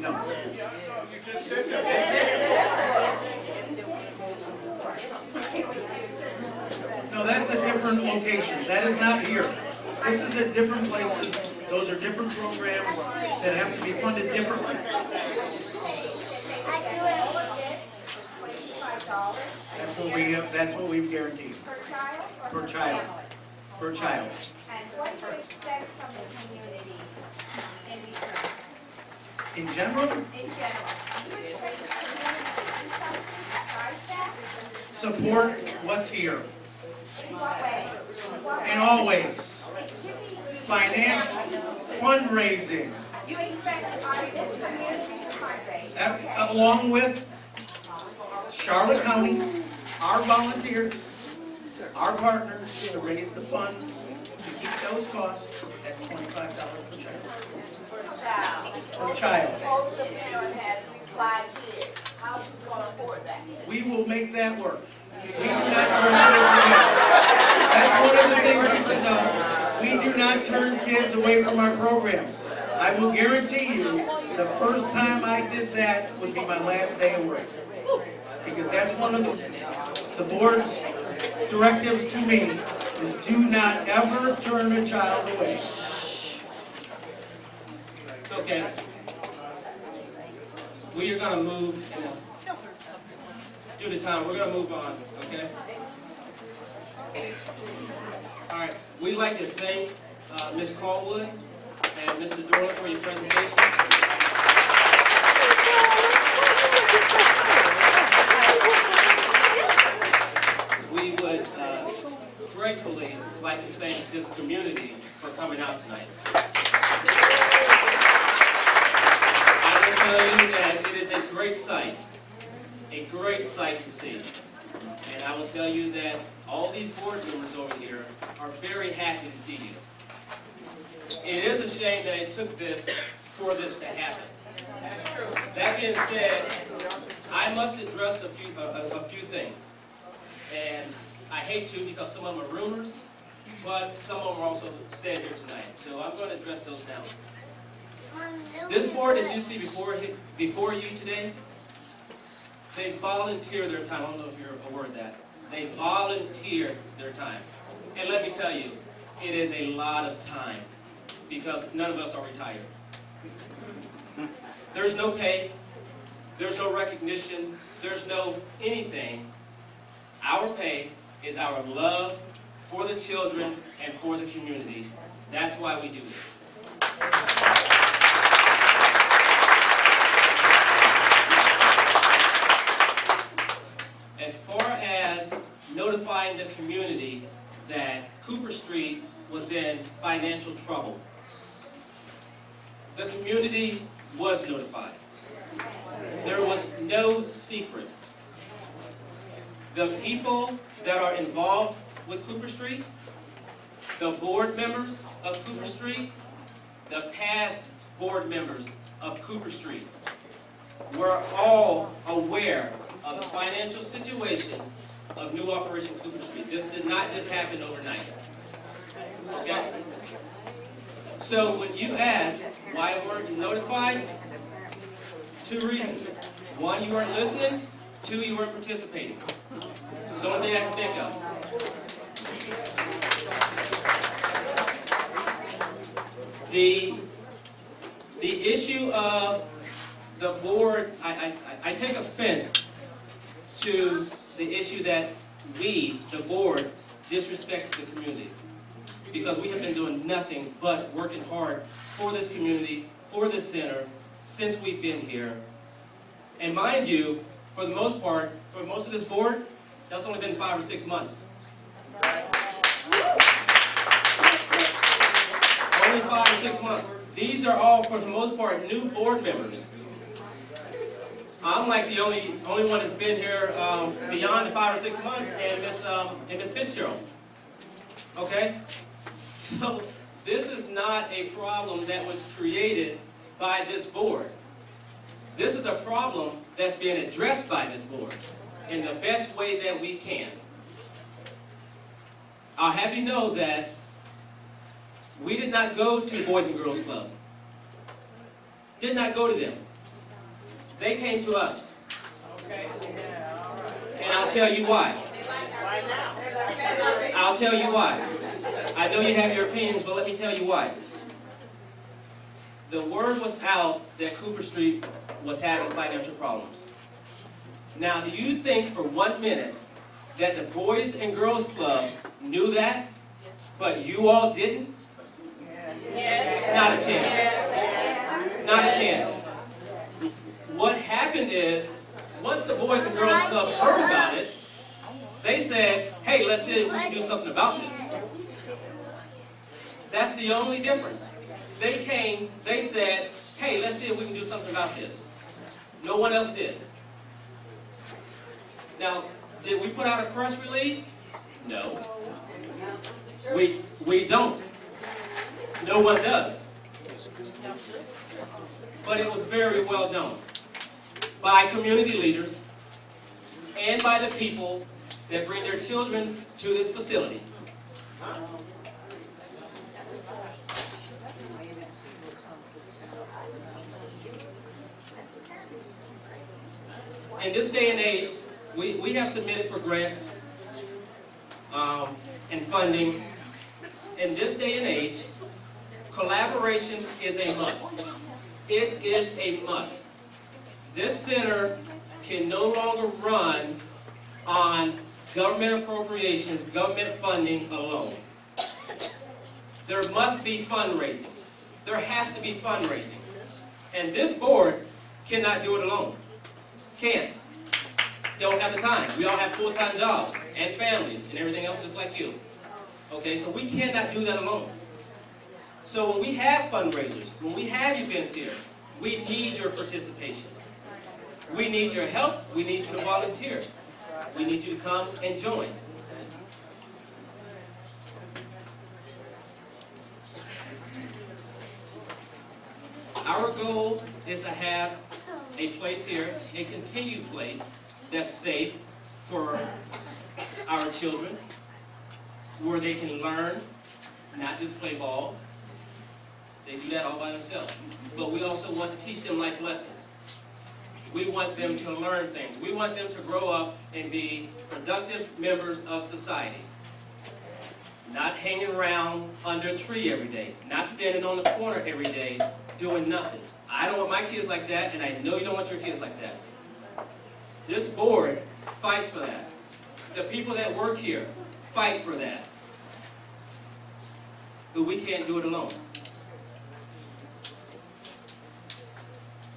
No. No, that's a different location. That is not here. This is at different places. Those are different programs that have to be funded differently. That's what we've guaranteed. Per child. Per child. And what do you expect from the community in return? In general, In general, do you expect the community to do something besides that? support what's here. In what way? In all ways. Give me- Financial, fundraising, You expect this community to fundraise, okay? along with Charlotte County, our volunteers, our partners, to raise the funds, to keep those costs at $25 per child. Per child. Suppose the parent has 5 kids, how is he gonna afford that? We will make that work. We do not turn kids away. That's one of the things you should know. We do not turn kids away from our programs. I will guarantee you, the first time I did that would be my last day of work. Because that's one of the board's directives to me, is do not ever turn a child away. Okay. We are going to move, due to time, we're going to move on, okay? All right. We'd like to thank Ms. Caldwell and Mr. Dorland for your presentation. We would gratefully like to thank this community for coming out tonight. I will tell you that it is a great sight to see. And I will tell you that all these board members over here are very happy to see you. It is a shame that it took for this to happen. That being said, I must address a few things. And I hate to because some of them are rumors, but some of them are also said here tonight. So I'm going to address those now. This board, as you see before you today, they volunteer their time. I don't know if you're aware of that. They volunteer their time. And let me tell you, it is a lot of time because none of us are retired. There's no pay. There's no recognition. There's no anything. Our pay is our love for the children and for the community. That's why we do this. As far as notifying the community that Cooper Street was in financial trouble, the community was notified. There was no secret. The people that are involved with Cooper Street, the board members of Cooper Street, the past board members of Cooper Street were all aware of the financial situation of New Operation Cooper Street. This did not just happen overnight. Okay? So when you ask why weren't you notified, 2 reasons. 1, you weren't listening. 2, you weren't participating. It's the only thing I can think of. The issue of the board, I take offense to the issue that we, the board, disrespect the community. Because we have been doing nothing but working hard for this community, for this center, since we've been here. And mind you, for the most part, for most of this board, that's only been 5 or 6 months. Only 5 or 6 months. These are all, for the most part, new board members. I'm like the only one that's been here beyond the 5 or 6 months, and Miss Fitzgerald. Okay? So this is not a problem that was created by this board. This is a problem that's being addressed by this board in the best way that we can. I'll have you know that we did not go to the Boys and Girls Club. Did not go to them. They came to us. And I'll tell you why. I'll tell you why. I know you have your opinions, but let me tell you why. The word was out that Cooper Street was having financial problems. Now, do you think for 1 minute that the Boys and Girls Club knew that, but you all didn't? Yes. Not a chance. Not a chance. What happened is, once the Boys and Girls Club heard about it, they said, hey, let's see if we can do something about this. That's the only difference. They came, they said, hey, let's see if we can do something about this. No one else did. Now, did we put out a press release? No. We don't. No one does. But it was very well known by community leaders and by the people that bring their children to this facility. In this day and age, we have submitted for grants and funding. In this day and age, collaboration is a must. It is a must. This center can no longer run on government appropriations, government funding alone. There must be fundraising. There has to be fundraising. And this board cannot do it alone. Can't. Don't have the time. We all have full-time jobs and families and everything else just like you. Okay, so we cannot do that alone. So when we have fundraisers, when we have events here, we need your participation. We need your help. We need you to volunteer. We need you to come and join. Our goal is to have a place here, a continued place that's safe for our children, where they can learn, not just play ball. They do that all by themselves. But we also want to teach them life lessons. We want them to learn things. We want them to grow up and be productive members of society. Not hanging around under a tree every day. Not standing on the corner every day doing nothing. I don't want my kids like that, and I know you don't want your kids like that. This board fights for that. The people that work here fight for that. But we can't do it alone.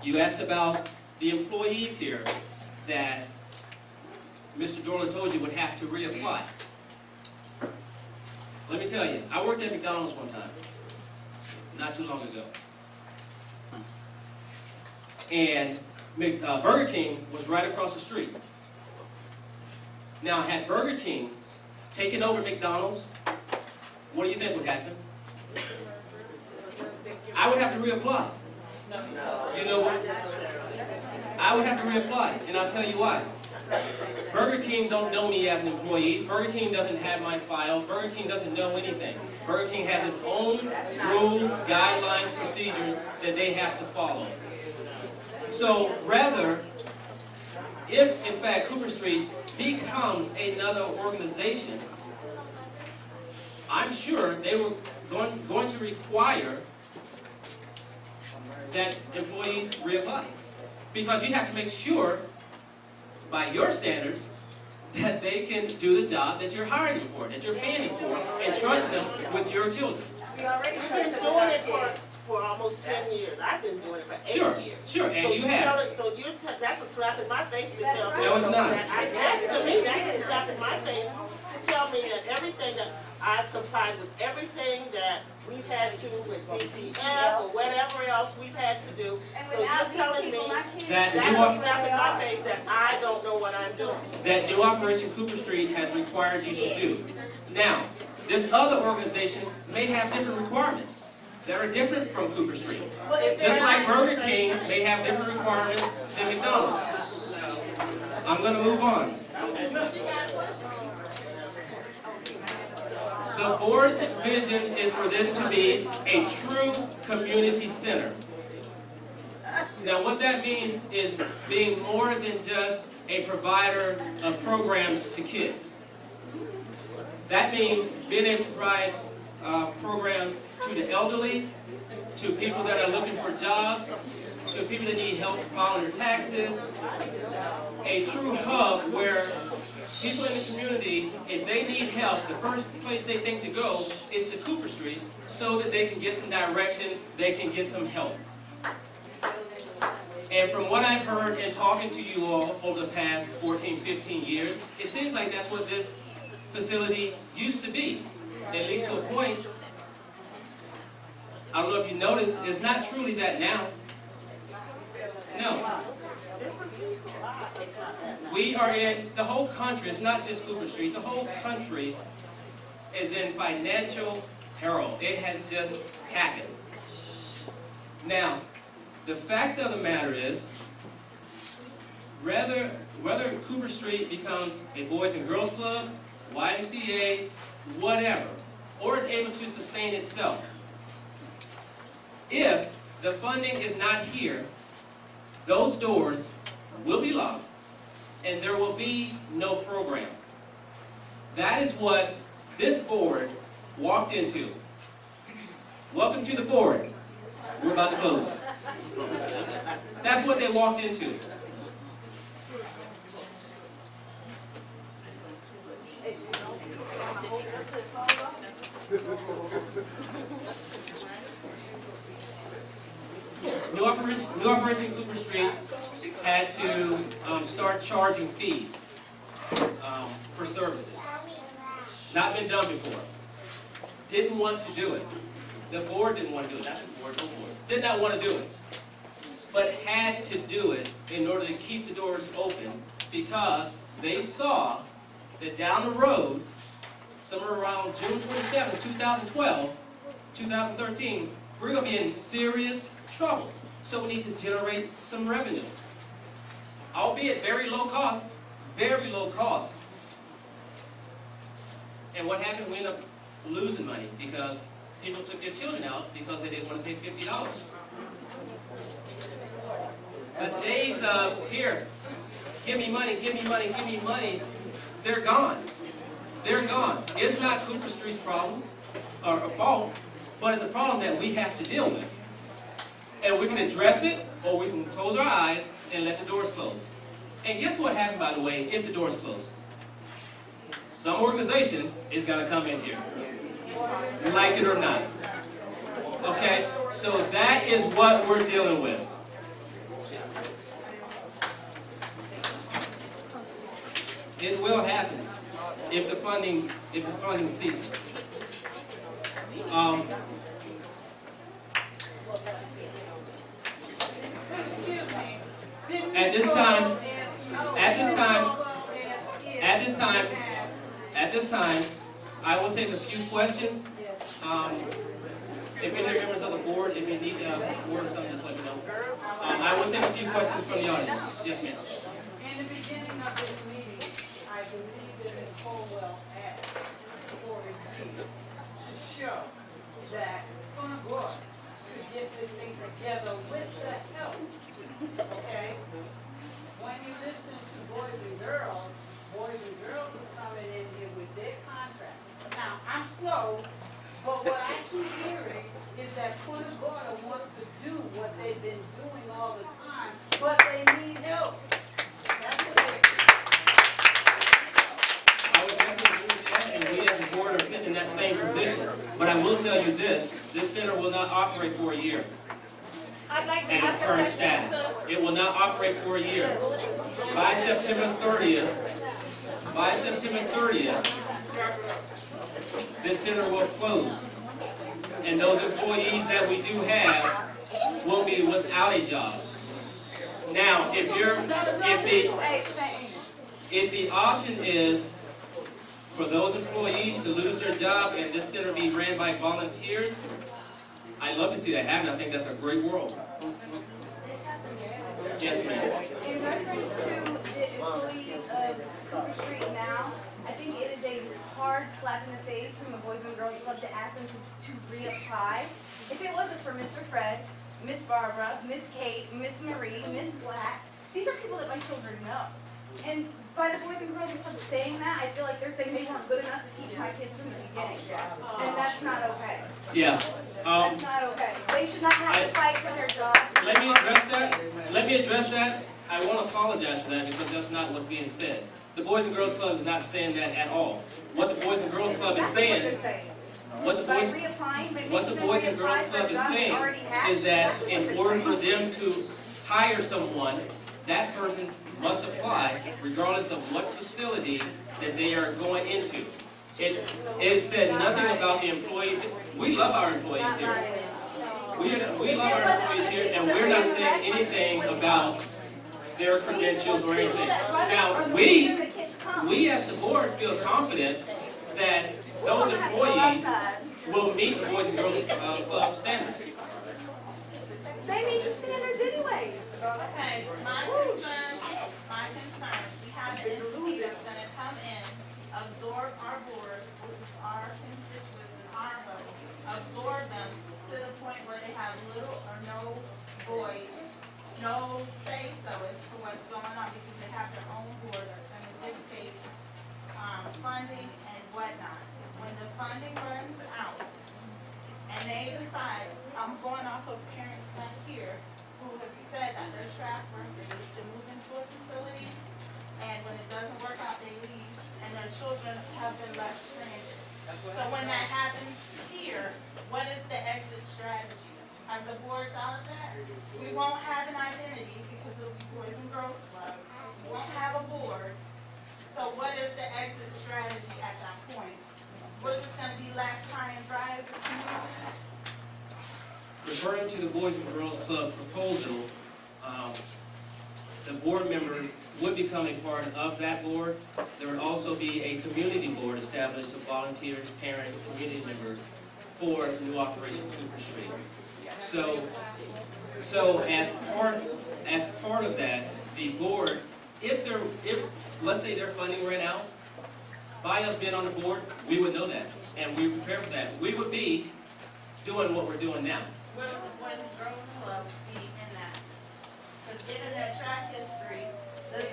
You asked about the employees here that Mr. Dorland told you would have to reapply. Let me tell you, I worked at McDonald's one time, not too long ago. And Burger King was right across the street. Now, had Burger King taken over McDonald's, what do you think would happen? I would have to reapply. You know what? I would have to reapply, and I'll tell you why. Burger King don't know me as an employee. Burger King doesn't have my file. Burger King doesn't know anything. Burger King has its own rules, guidelines, procedures that they have to follow. So rather, if in fact Cooper Street becomes another organization, I'm sure they were going to require that employees reapply. Because you have to make sure, by your standards, that they can do the job that you're hiring them for, that you're paying them for, and trust them with your children. We already You've been doing it for almost 10 years. I've been doing it for 8 years. Sure, and So you have. that's a slap in my face to tell me. No, it's not. To me, that's a slap in my face to tell me that everything that I've complied with, everything that we've had to with DCF or whatever else we've had to do. And So you're without telling these me people, my kids. That that's you a are- slap in my face that I don't know what I'm doing. that New Operation Cooper Street has required you to do. Now, this other organization may have different requirements that are different from Cooper Street. Just like Burger King may have different requirements than McDonald's. I'm going to move on. The board's vision is for this to be a true community center. Now, what that means is being more than just a provider of programs to kids. That means being able to provide programs to the elderly, to people that are looking for jobs, to people that need help filing their taxes. A true hub where people in the community, if they need help, the first place they think to go is to Cooper Street so that they can get some direction, they can get some help. And from what I've heard in talking to you all over the past 14, 15 years, it seems like that's what this facility used to be, at least to a point. I don't know if you noticed, it's not truly that now. No. We are in, the whole country, it's not just Cooper Street, the whole country is in financial peril. It has just happened. Now, the fact of the matter is, whether Cooper Street becomes a Boys and Girls Club, YMCA, whatever, or is able to sustain itself, if the funding is not here, those doors will be locked and there will be no program. That is what this board walked into. Welcome to the board. We're about to close. That's what they walked into. New Operation Cooper Street had to start charging fees for services. Not been done before. Didn't want to do it. The board didn't want to do it. Not the board, no board. Did not want to do it. But had to do it in order to keep the doors open because they saw that down the road, somewhere around June 27, 2012, 2013, we're going to be in serious trouble. So we need to generate some revenue. Albeit very low cost, very low cost. And what happened? We ended up losing money because people took their children out because they didn't want to pay $50. The days of, here, give me money, give me money, give me money, they're gone. They're gone. It's not Cooper Street's problem, or a fault, but it's a problem that we have to deal with. And we can address it, or we can close our eyes and let the doors close. And guess what happens, by the way, if the doors close? Some organization is going to come in here, like it or not. Okay? So that is what we're dealing with. It will happen if the funding ceases. At this time, I will take a few questions. If any members of the board, if you need a word or something, just let me know. I will take a few questions from the audience. Yes, ma'am. In the beginning of this meeting, I believe that Ms. Colwell asked for a deed to show that Punta could get this thing together with the help, okay? When you listen to Boys and Girls is coming in here with their contract. Now, I'm slow, but what I keep hearing is that Punta Gorda wants to do what they've been doing all the time, but they need help. That's what they I would definitely agree with that, and we as a board are sitting in that same position. But I will tell you this center will not operate for a year. I'd like to And its ask a current question. status. It will not operate for a year. By September 30th, this center will close. And those employees that we do have will be without a job. Now, if the option is for those employees to lose their job and this center be ran by volunteers, I'd love to see that happen. I think that's a great world. Yes, ma'am. In reference to the employees of Cooper Street now, I think it is a hard slap in the face from the Boys and Girls Club to ask them to reapply. If it wasn't for Mr. Fred Miss Barbara, Miss Kate, Miss Marie, Miss Black. These are people that my children know. And by the Boys and Girls Club saying that, I feel like they're saying they weren't good enough to teach my kids from the beginning. And that's not okay. Yeah. That's not okay. They should not have to fight for their job. Let me address that. Let me address that. I want to apologize for that because that's not what's being said. The Boys and Girls Club is not saying that at all. What the Boys and Girls Club is saying, what the Boys and Girls Club is saying is that in order for them to hire someone, that person must apply regardless of what facility that they are going into. It says nothing about the employees. We love our employees here. We love our employees here, and we're not saying anything about their credentials or anything. Now, we as the board feel confident that those employees will meet the Boys and Girls Club standards. They meet the standards anyway. Okay, my concern, we have an entity that's gonna come in, absorb our board, which is our constituents and our vote, absorb them to the point where they have little or no voice, no say-so as to what's going on, because they have their own board that's gonna dictate, funding and whatnot. When the funding runs out, and they decide, I'm going off of parents not here, who have said that their track record is to move into a facility, and when it doesn't work out, they leave, and their children have been left stranded. So when that happens here, what is the exit strategy? Has the board thought of that? We won't have an identity because it'll be Boys and Girls Club. We won't have a board. So what is the exit strategy at that point? We're just gonna be left high and dry as a community? Referring to the Boys and Girls Club proposal, the board members would become a part of that board. There would also be a community board established of volunteers, parents, community members for new Operation Cooper Street. So as part of that, the board, if let's say their funding ran out, by us being on the board, we would know that, and we prepare for that. We would be doing what we're doing now. Will the Boys and Girls Club be in that? Because given their track history, it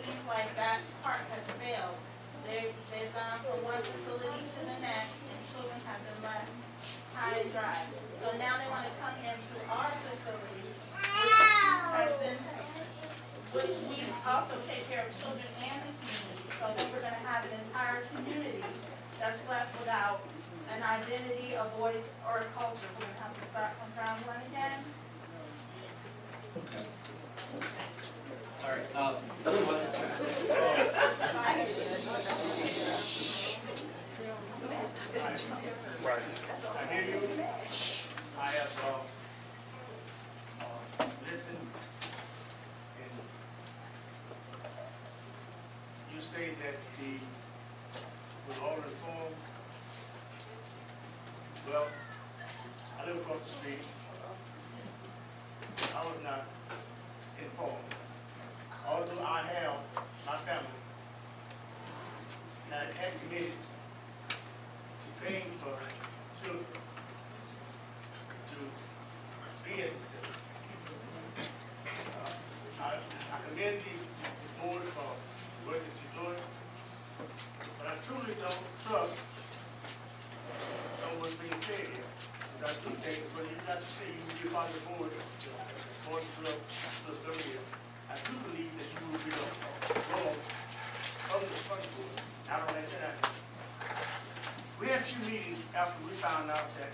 seems like that part has failed. They've gone from one facility to the next, and children have been left high and dry. So now they want to come into our facility, which we also take care of children and the community. So then we're going to have an entire community that's left without an identity, a voice, or a culture. We're going to have to start from ground one again. Okay. All right. Right. I hear you. I have listened, and you say that with all reform, well, I live across the street. I was not informed. Although I have my family that had committed to paying for children to be at the center. I commend the board for the work that you're doing, but I truly don't trust what's being said here. I do think, but you got to say you will be part of the board, I do believe that you will be a role of the front board. I don't let that happen. We had a few meetings after we found out that